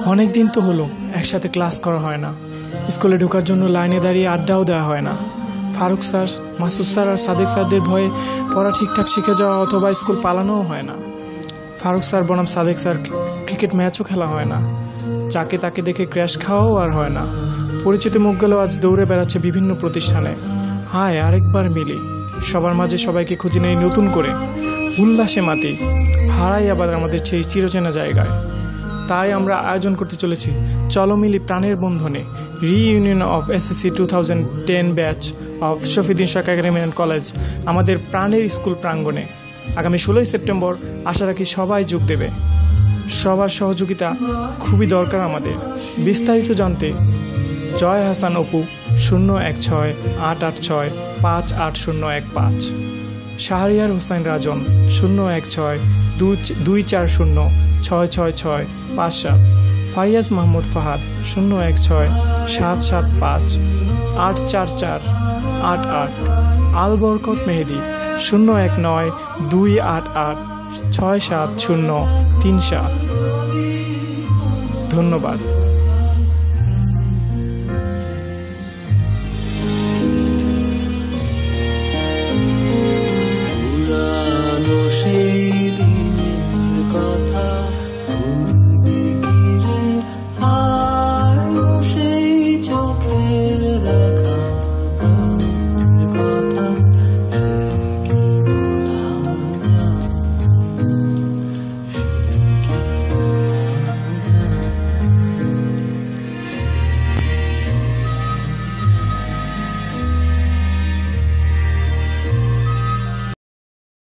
অনেক দিন তো হলো একসাথে ক্লাস করা হয় না। স্কুলে ঢোকার জন্য লাইনে দাঁড়িয়ে আড্ডাও দেওয়া হয় না। ফারুক স্যার, মাসুদ স্যার আর সাদেক স্যারদের ভয়ে পড়া ঠিকঠাক শিখে যাওয়া অথবা স্কুল পালানোও হয় না। ফারুক স্যার বনাম সাদেক স্যার ক্রিকেট ম্যাচও খেলা হয় না। যাকে তাকে দেখে ক্র্যাশ খাওয়াও আর হয় না। পরিচিত মুখগুলো আজ দৌড়ে বেড়াচ্ছে বিভিন্ন প্রতিষ্ঠানে। হায় আরেকবার মিলি, সবার মাঝে সবাইকে খুঁজে নেই নতুন করে। উল্লাসে মাতি হারাই আবার আমাদের সেই চিরচেনা জায়গায়। তাই আমরা আয়োজন করতে চলেছি চলো মিলি প্রাণের বন্ধনে, reunion of SSC 2010 batch of Shafiuddin Shah academy and college আমাদের প্রাণের স্কুল প্রাঙ্গণে আগামী 16 সেপ্টেম্বর। আশা রাখি সবাই যোগ দেবে। সবার সহযোগিতা খুবই দরকার আমাদের। বিস্তারিত জানতে জয় হাসান অপু 016-886-58015, শাহরিয়ার হোসেন রাজন 016-240-66657, ফাইয়াজ মাহমুদ ফাহাদ 016-775-84488, আল বরকত মেহেদি 019-288-67037। ধন্যবাদ।